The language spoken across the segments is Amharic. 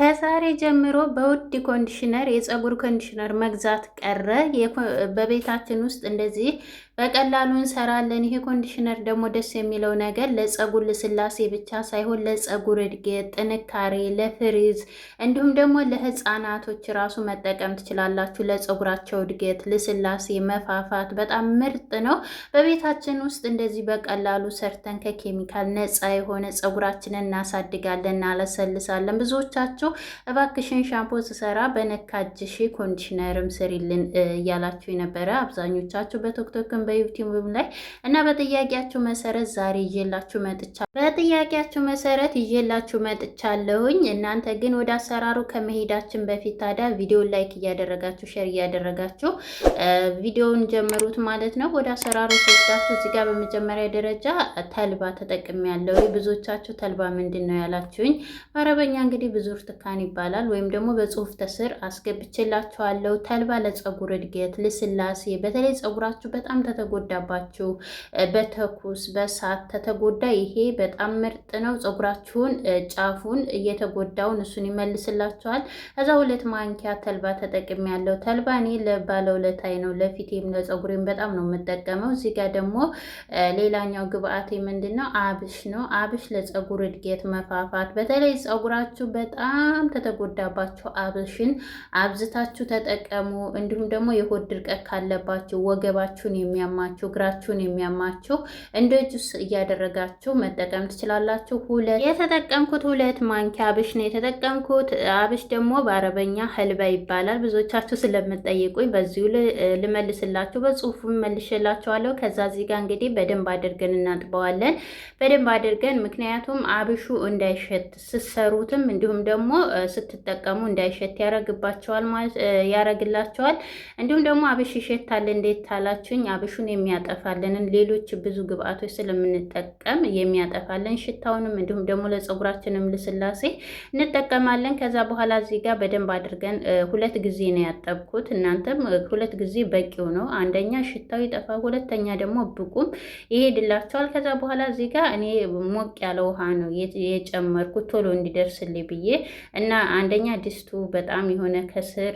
ከዛሬ ጀምሮ በውድ ኮንዲሽነር የፀጉር ኮንዲሽነር መግዛት ቀረ። በቤታችን ውስጥ እንደዚህ በቀላሉ እንሰራለን። ይሄ ኮንዲሽነር ደግሞ ደስ የሚለው ነገር ለፀጉር ልስላሴ ብቻ ሳይሆን ለፀጉር እድገት፣ ጥንካሬ፣ ለፍሪዝ እንዲሁም ደግሞ ለህፃናቶች ራሱ መጠቀም ትችላላችሁ። ለፀጉራቸው እድገት፣ ልስላሴ፣ መፋፋት በጣም ምርጥ ነው። በቤታችን ውስጥ እንደዚህ በቀላሉ ሰርተን ከኬሚካል ነፃ የሆነ ፀጉራችንን እናሳድጋለን፣ እናለሰልሳለን። ብዙዎቻችሁ እባክሽን ሻምፖ ስሰራ በነካጅሽ ኮንዲሽነርም ስሪልን እያላችሁ የነበረ አብዛኞቻችሁ በቲክቶክም በዩቲዩብም ላይ እና በጥያቄያችሁ መሰረት ዛሬ ይዤላችሁ መጥቻለሁኝ። እናንተ ግን ወደ አሰራሩ ከመሄዳችን በፊት ታዲያ ቪዲዮን ላይክ እያደረጋችሁ ሼር እያደረጋችሁ ቪዲዮውን ጀምሩት ማለት ነው። ወደ አሰራሩ ሲወስዳችሁ እዚህ ጋር በመጀመሪያ ደረጃ ተልባ ተጠቅሜያለሁ። ብዙዎቻችሁ ተልባ ምንድን ነው ያላችሁኝ። በአረበኛ እንግዲህ ብዙ ብርቱካን ይባላል ወይም ደግሞ በጽሁፍ ተስር አስገብቼላችኋለሁ። ተልባ ለፀጉር እድገት፣ ልስላሴ በተለይ ፀጉራችሁ በጣም ተተጎዳባችሁ በተኩስ በሳት ተተጎዳ ይሄ በጣም ምርጥ ነው። ፀጉራችሁን ጫፉን እየተጎዳውን እሱን ይመልስላችኋል። ከዛ 2 ማንኪያ ተልባ ተጠቅሜያለሁ። ተልባ እኔ ለባለውለታዬ ነው፣ ለፊቴም ለፀጉሬም በጣም ነው የምጠቀመው። እዚህ ጋር ደግሞ ሌላኛው ግብአቴ ምንድነው? አብሽ ነው። አብሽ ለፀጉር እድገት መፋፋት በተለይ ፀጉራችሁ በጣም ተተጎዳባችሁ አብሽን አብዝታችሁ ተጠቀሙ። እንዲሁም ደግሞ የሆድ ድርቀት ካለባችሁ፣ ወገባችሁን የሚያማችሁ፣ እግራችሁን የሚያማችሁ እንደ ጁስ እያደረጋችሁ መጠቀም ትችላላችሁ። የተጠቀምኩት 2 ማንኪያ አብሽ ነው የተጠቀምኩት። አብሽ ደግሞ በአረበኛ ህልባ ይባላል። ብዙዎቻችሁ ስለምትጠይቁኝ በዚሁ ልመልስላችሁ፣ በጽሁፉ መልሼላችኋለሁ። ከዛ እዚህ ጋር እንግዲህ በደንብ አድርገን እናጥበዋለን። በደንብ አድርገን ምክንያቱም አብሹ እንዳይሸት ስትሰሩትም እንዲሁም ደግሞ ስትጠቀሙ እንዳይሸት ያረግላቸዋል። እንዲሁም ደግሞ አብሽ ይሸታል እንዴት ታላችሁኝ? አብሹን የሚያጠፋልንን ሌሎች ብዙ ግብአቶች ስለምንጠቀም የሚያጠፋልን ሽታውንም እንዲሁም ደግሞ ለፀጉራችንም ልስላሴ እንጠቀማለን። ከዛ በኋላ እዚህ ጋር በደንብ አድርገን 2 ጊዜ ነው ያጠብኩት። እናንተም 2 ጊዜ በቂው ነው። አንደኛ ሽታው ይጠፋ፣ ሁለተኛ ደግሞ ብቁም ይሄድላቸዋል። ከዛ በኋላ እዚህ ጋር እኔ ሞቅ ያለ ውሃ ነው የጨመርኩት ቶሎ እንዲደርስልኝ ብዬ እና አንደኛ ድስቱ በጣም የሆነ ከስር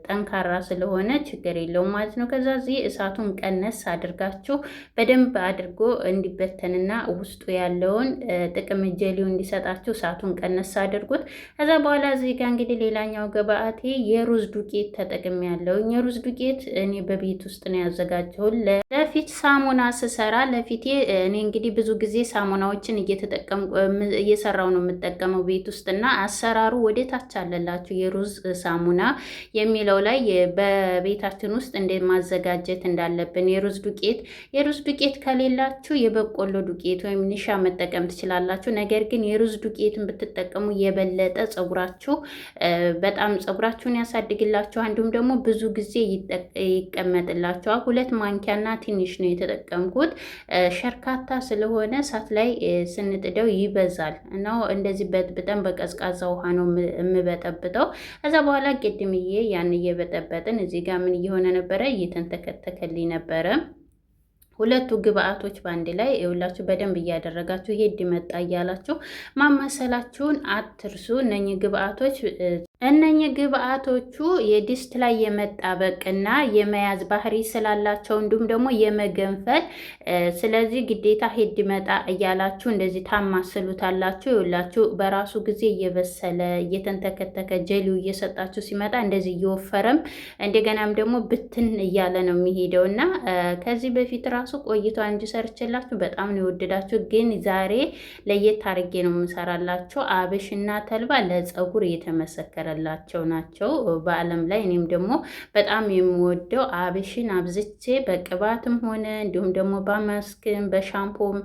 ጠንካራ ስለሆነ ችግር የለውም ማለት ነው። ከዛ እዚህ እሳቱን ቀነስ አድርጋችሁ በደንብ አድርጎ እንዲበተንና ውስጡ ያለውን ጥቅም ጀሊው እንዲሰጣችሁ እሳቱን ቀነስ አድርጉት። ከዛ በኋላ እዚህ ጋር እንግዲህ ሌላኛው ግብአቴ የሩዝ ዱቄት ተጠቅሜያለሁ። የሩዝ ዱቄት እኔ በቤት ውስጥ ነው ያዘጋጀሁት። ለፊት ሳሙና ስሰራ ለፊቴ እኔ እንግዲህ ብዙ ጊዜ ሳሙናዎችን እየሰራው ነው የምጠቀመው ቤት ውስጥ እና አሰራሩ ወደ ታች አለላችሁ። የሩዝ ሳሙና የሚለው ላይ በቤታችን ውስጥ እንዴት ማዘጋጀት እንዳለብን የሩዝ ዱቄት ከሌላችሁ የበቆሎ ዱቄት ወይም ኒሻ መጠቀም ትችላላችሁ። ነገር ግን የሩዝ ዱቄትን ብትጠቀሙ የበለጠ በጣም ፀጉራችሁን ያሳድግላችኋል። እንዲሁም ደግሞ ብዙ ጊዜ ይቀመጥላችኋል። 2 ማንኪያና ትንሽ ነው የተጠቀምኩት። ሸርካታ ስለሆነ እሳት ላይ ስንጥደው ይበዛል እና እንደዚህ በጥብጠን በቀዝቃዛ ውሃ ነው የምበጠብጠው። ከዛ በኋላ ቅድምዬ ያን እየበጠበጥን እዚህ ጋር ምን እየሆነ ነበረ? እየተንተከተከልኝ ነበረ። 2ቱ ግብአቶች በአንድ ላይ ይውላችሁ በደንብ እያደረጋችሁ ይሄ ድመጣ እያላችሁ ማማሰላችሁን አትርሱ። እነኚህ ግብአቶቹ የድስት ላይ የመጣበቅና የመያዝ ባህሪ ስላላቸው እንዲሁም ደግሞ የመገንፈል ስለዚህ ግዴታ ሄድ መጣ እያላችሁ እንደዚህ ታማስሉታላችሁ። ይውላችሁ በራሱ ጊዜ እየበሰለ እየተንተከተከ ጀሊው እየሰጣችሁ ሲመጣ እንደዚህ እየወፈረም እንደገናም ደግሞ ብትን እያለ ነው የሚሄደው እና ከዚህ በፊት ራሱ ቆይቷ እንጂ ሰርችላችሁ በጣም ነው የወደዳችሁ። ግን ዛሬ ለየት አድርጌ ነው የምሰራላችሁ። አብሽና ተልባ ለፀጉር የተመሰከረ ላቸው ናቸው በዓለም ላይ። እኔም ደግሞ በጣም የምወደው አብሽን አብዝቼ በቅባትም ሆነ እንዲሁም ደግሞ በማስክም በሻምፖም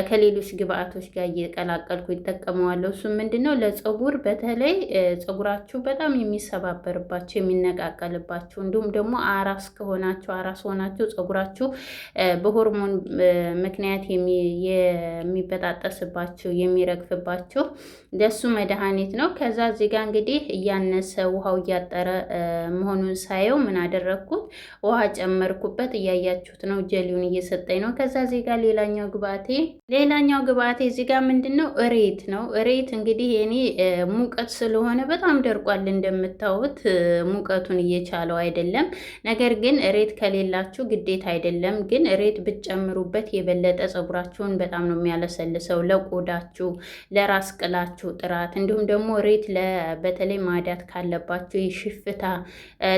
ከሌሎች ግብአቶች ጋር እየቀላቀልኩ ይጠቀመዋለሁ። እሱ ምንድነው ለፀጉር በተለይ ፀጉራችሁ በጣም የሚሰባበርባቸው የሚነቃቀልባቸው እንዲሁም ደግሞ አራስ ሆናችሁ ፀጉራችሁ በሆርሞን ምክንያት የሚበጣጠስባቸው የሚረግፍባቸው ለሱ መድኃኒት ነው። ከዛ እዚህ ጋር እንግዲህ እያነሰ ውሃው እያጠረ መሆኑን ሳየው ምን አደረግኩት? ውሃ ጨመርኩበት። እያያችሁት ነው፣ ጀሊውን እየሰጠኝ ነው። ከዛ እዚህ ጋር ሌላኛው ግብአቴ እዚህ ጋር ምንድን ነው? እሬት ነው። እሬት እንግዲህ የኔ ሙቀት ስለሆነ በጣም ደርቋል እንደምታዩት፣ ሙቀቱን እየቻለው አይደለም። ነገር ግን እሬት ከሌላችሁ ግዴታ አይደለም፣ ግን እሬት ብትጨምሩበት የበለጠ ፀጉራችሁን በጣም ነው የሚያለሰልሰው፣ ለቆዳችሁ፣ ለራስ ቅላችሁ ጥራት፣ እንዲሁም ደግሞ እሬት በተለይ ማዳት ካለባችሁ የሽፍታ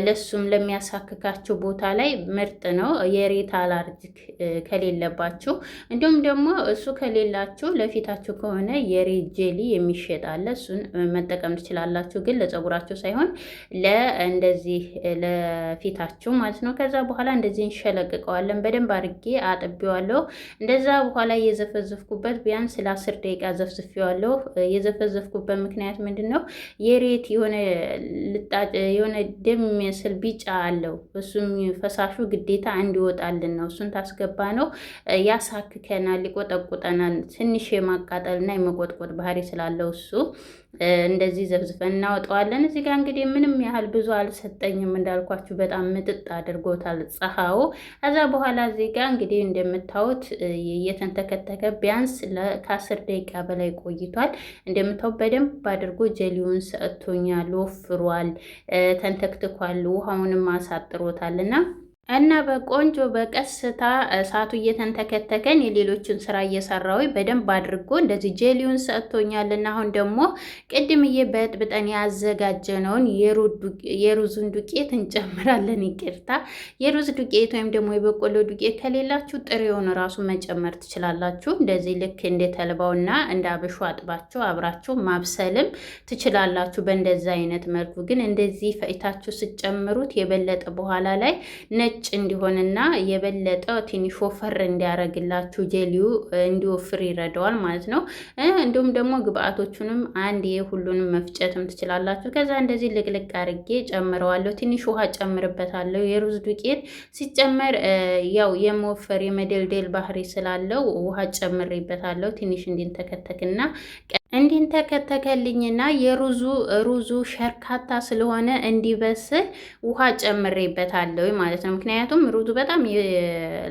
ለሱም ለሚያሳክካችሁ ቦታ ላይ ምርጥ ነው። የሬት አላርጂክ ከሌለባችሁ፣ እንዲሁም ደግሞ እሱ ከሌላችሁ ለፊታችሁ ከሆነ የሬት ጄሊ የሚሸጥ አለ፣ እሱን መጠቀም ትችላላችሁ። ግን ለፀጉራችሁ ሳይሆን እንደዚህ ለፊታችሁ ማለት ነው። ከዛ በኋላ እንደዚህ እንሸለቅቀዋለን። በደንብ አድርጌ አጥቤዋለሁ። እንደዛ በኋላ የዘፈዘፍኩበት ቢያንስ ለ10 ደቂቃ ዘፍዝፌዋለሁ። የዘፈዘፍኩበት ምክንያት ምንድን ነው? የሬት የሆነ ደም የሚመስል ቢጫ አለው። እሱም ፈሳሹ ግዴታ እንዲወጣልን ነው። እሱን ታስገባ ነው ያሳክከናል፣ ይቆጠቁጠናል። ትንሽ የማቃጠልና የመቆጥቆጥ ባህሪ ስላለው እሱ እንደዚህ ዘፍዝፈን እናወጣዋለን። እዚህ ጋር እንግዲህ ምንም ያህል ብዙ አልሰጠኝም፣ እንዳልኳችሁ በጣም ምጥጥ አድርጎታል ፀሐዩ። ከዛ በኋላ እዚህ ጋር እንግዲህ እንደምታዩት እየተንተከተከ ቢያንስ ከ10 ደቂቃ በላይ ቆይቷል። እንደምታዩት በደንብ አድርጎ ጀሊውን ሰጥቶኛል፣ ወፍሯል፣ ተንተክትኳል፣ ውሃውንም አሳጥሮታልና እና በቆንጆ በቀስታ እሳቱ እየተንተከተከን የሌሎችን ስራ እየሰራው በደንብ አድርጎ እንደዚህ ጄሊውን ሰጥቶኛልና አሁን ደግሞ ቅድምዬ በጥብጠን ያዘጋጀነውን የሩዙን ዱቄት እንጨምራለን። ይቅርታ፣ የሩዝ ዱቄት ወይም ደግሞ የበቆሎ ዱቄት ከሌላችሁ ጥሬውን ራሱ መጨመር ትችላላችሁ። እንደዚህ ልክ እንደ ተልባውና እንደ አብሹ አጥባችሁ አብራችሁ ማብሰልም ትችላላችሁ። በእንደዛ አይነት መልኩ ግን እንደዚህ ፈይታችሁ ስትጨምሩት የበለጠ በኋላ ላይ ነጭ እንዲሆንና የበለጠ ትንሽ ወፈር እንዲያረግላችሁ ጄሊው እንዲወፍር ይረዳዋል ማለት ነው። እንዲሁም ደግሞ ግብአቶቹንም አንድ ሁሉንም መፍጨትም ትችላላችሁ። ከዛ እንደዚህ ልቅልቅ አርጌ ጨምረዋለሁ። ትንሽ ውሃ ጨምርበታለሁ። የሩዝ ዱቄት ሲጨመር ያው የመወፈር የመደልደል ባህሪ ስላለው ውሃ ጨምሬበታለሁ። ትንሽ እንዲንተከተክና እንዲንተከተከልኝና ሩዙ ሸርካታ ስለሆነ እንዲበስል ውሃ ጨምሬበታለሁ ማለት ነው። ምክንያቱም ሩዙ በጣም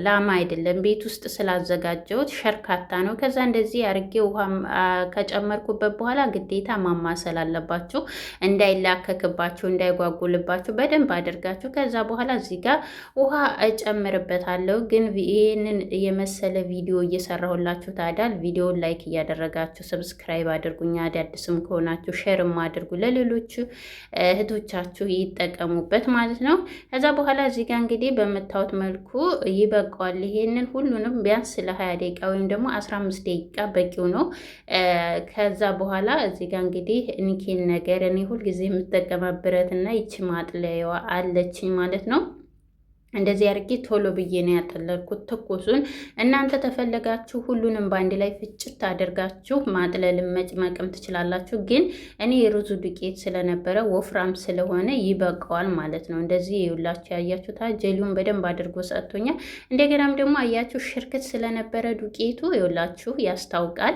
ላማ አይደለም፣ ቤት ውስጥ ስላዘጋጀሁት ሸርካታ ነው። ከዛ እንደዚህ አርጌ ውሃ ከጨመርኩበት በኋላ ግዴታ ማማሰል አለባችሁ፣ እንዳይላከክባችሁ፣ እንዳይጓጉልባችሁ በደንብ አድርጋችሁ። ከዛ በኋላ እዚህ ጋር ውሃ እጨምርበታለሁ። ግን ይህንን የመሰለ ቪዲዮ እየሰራሁላችሁ ታዲያ ቪዲዮውን ላይክ እያደረጋችሁ ሰብስክራይብ አድርጉኛ። አዳዲስም ከሆናችሁ ሼርም አድርጉ፣ ለሌሎቹ እህቶቻችሁ ይጠቀሙበት ማለት ነው። ከዛ በኋላ እዚህ ጋር እንግዲህ በምታዩት መልኩ ይበቃዋል። ይሄንን ሁሉንም ቢያንስ ለ20 ደቂቃ ወይም ደግሞ 15 ደቂቃ በቂው ነው። ከዛ በኋላ እዚህ ጋር እንግዲህ ኒኬል ነገር እኔ ሁልጊዜ የምጠቀመው ብረትና ይቺ ማጥለያዋ አለችኝ ማለት ነው። እንደዚህ አድርጌ ቶሎ ብዬ ነው ያጠለልኩት ትኩሱን። እናንተ ተፈለጋችሁ ሁሉንም በአንድ ላይ ፍጭት አድርጋችሁ ማጥለልም መጭመቅም ትችላላችሁ። ግን እኔ የሩዙ ዱቄት ስለነበረ ወፍራም ስለሆነ ይበቃዋል ማለት ነው። እንደዚህ ይውላችሁ ያያችሁታ ጀሊውን በደንብ አድርጎ ሰጥቶኛል። እንደገናም ደግሞ አያችሁ ሽርክት ስለነበረ ዱቄቱ ይውላችሁ ያስታውቃል።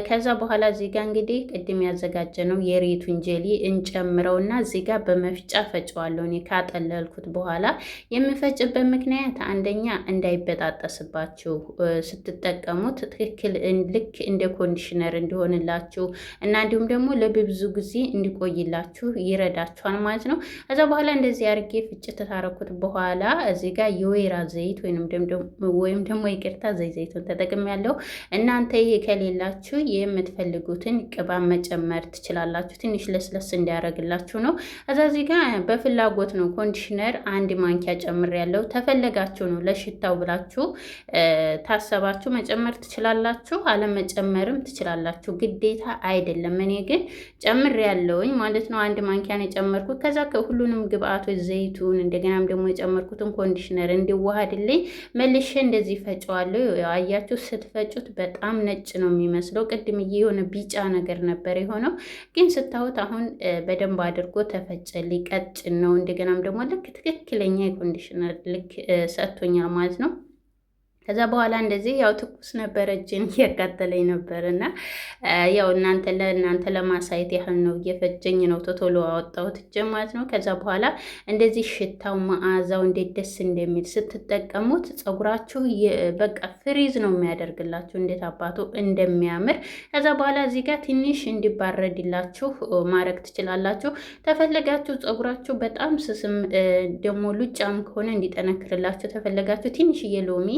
ከዛ በኋላ እዚህ ጋር እንግዲህ ቅድም ያዘጋጀ ነው የሬቱን ጀሊ እንጨምረውና እዚህ ጋር በመፍጫ ፈጨዋለሁ። እኔ ካጠለልኩት በኋላ ጭበት ምክንያት አንደኛ እንዳይበጣጠስባችሁ ስትጠቀሙት ትክክል ልክ እንደ ኮንዲሽነር እንዲሆንላችሁ እና እንዲሁም ደግሞ ለብዙ ጊዜ እንዲቆይላችሁ ይረዳችኋል ማለት ነው። ከዛ በኋላ እንደዚህ አድርጌ ፍጭት ታረኩት በኋላ እዚህ ጋር የወይራ ዘይት ወይም ደግሞ ይቅርታ ዘይቱን ተጠቅሜያለሁ። እናንተ ይሄ ከሌላችሁ የምትፈልጉትን ቅባት መጨመር ትችላላችሁ። ትንሽ ለስለስ እንዲያደርግላችሁ ነው። ከዛ እዚህ ጋር በፍላጎት ነው ኮንዲሽነር 1 ማንኪያ ጨምሬ ያለው ተፈለጋችሁ ነው። ለሽታው ብላችሁ ታሰባችሁ መጨመር ትችላላችሁ፣ አለመጨመርም ትችላላችሁ። ግዴታ አይደለም። እኔ ግን ጨምር ያለውኝ ማለት ነው። 1 ማንኪያን የጨመርኩት። ከዛ ሁሉንም ግብአቶች ዘይቱን፣ እንደገናም ደግሞ የጨመርኩትን ኮንዲሽነር እንዲዋሃድልኝ መልሼ እንደዚህ ፈጨዋለሁ። አያችሁ ስትፈጩት በጣም ነጭ ነው የሚመስለው። ቅድም የሆነ ቢጫ ነገር ነበር የሆነው፣ ግን ስታዩት አሁን በደንብ አድርጎ ተፈጨልኝ። ቀጭን ነው። እንደገናም ደግሞ ልክ ትክክለኛ የኮንዲሽነር ልክ ሰጥቶኛል ማለት ነው። ከዛ በኋላ እንደዚህ ያው ትኩስ ነበረ፣ እጄን እያቃጠለኝ ነበር እና ያው ለእናንተ ለማሳየት ያህል ነው፣ እየፈጀኝ ነው ቶሎ አወጣሁት እጄ ማለት ነው። ከዛ በኋላ እንደዚህ ሽታው መዓዛው እንዴት ደስ እንደሚል ስትጠቀሙት ፀጉራችሁ በቃ ፍሪዝ ነው የሚያደርግላችሁ፣ እንዴት አባቱ እንደሚያምር። ከዛ በኋላ እዚህ ጋር ትንሽ እንዲባረድላችሁ ማድረግ ትችላላችሁ። ተፈለጋችሁ ፀጉራችሁ በጣም ስስም ደግሞ ሉጫም ከሆነ እንዲጠነክርላችሁ ተፈለጋችሁ ትንሽዬ ሎሚ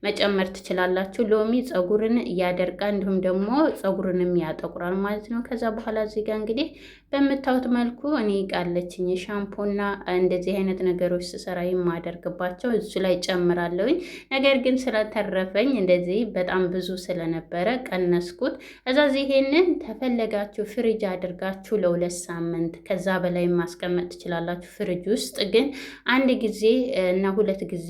መጨመር ትችላላችሁ። ሎሚ ፀጉርን ያደርቃል እንዲሁም ደግሞ ፀጉርንም ያጠቁራል ማለት ነው። ከዛ በኋላ እዚህ ጋር እንግዲህ በምታዩት መልኩ እኔ ቃለችኝ ሻምፖና እንደዚህ አይነት ነገሮች ስሰራ የማደርግባቸው እሱ ላይ ጨምራለሁኝ። ነገር ግን ስለተረፈኝ እንደዚህ በጣም ብዙ ስለነበረ ቀነስኩት። እዛ ይሄንን ተፈለጋችሁ ፍሪጅ አድርጋችሁ ለ2 ሳምንት ከዛ በላይ ማስቀመጥ ትችላላችሁ። ፍሪጅ ውስጥ ግን አንድ ጊዜ እና 2 ጊዜ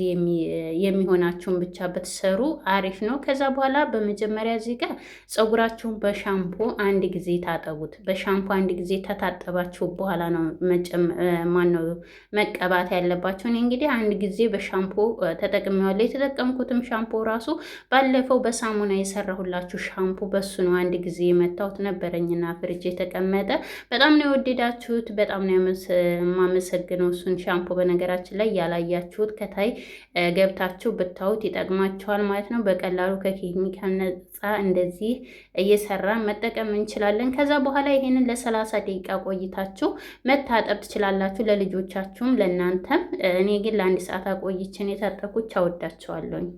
የሚሆናችሁን ብቻ ብትሰሩ አሪፍ ነው። ከዛ በኋላ በመጀመሪያ እዚህ ጋር ፀጉራችሁን በሻምፖ አንድ ጊዜ ታጠቡት። በሻምፖ አንድ ጊዜ ተታጠባችሁ በኋላ ነው መቀባት ያለባችሁ። እኔ እንግዲህ አንድ ጊዜ በሻምፖ ተጠቅሜዋለሁ። የተጠቀምኩትም ሻምፖ ራሱ ባለፈው በሳሙና የሰራሁላችሁ ሻምፖ በሱ ነው። አንድ ጊዜ የመታሁት ነበረኝና ፍሪጅ የተቀመጠ በጣም ነው የወደዳችሁት። በጣም ነው የማመሰግነው እሱን ሻምፖ። በነገራችን ላይ ያላያችሁት ከታይ ገብታችሁ ብታዩት ይጠቅማችኋል ማለት ነው። በቀላሉ ከኬሚካል ነፃ እንደዚህ እየሰራን መጠቀም እንችላለን። ከዛ በኋላ ይሄንን ለ30 ደቂቃ ቆይታችሁ መታጠብ ትችላላችሁ፣ ለልጆቻችሁም ለእናንተም። እኔ ግን ለ1 ሰዓት አቆይችን የታጠብኩት። አወዳቸዋለሁኝ።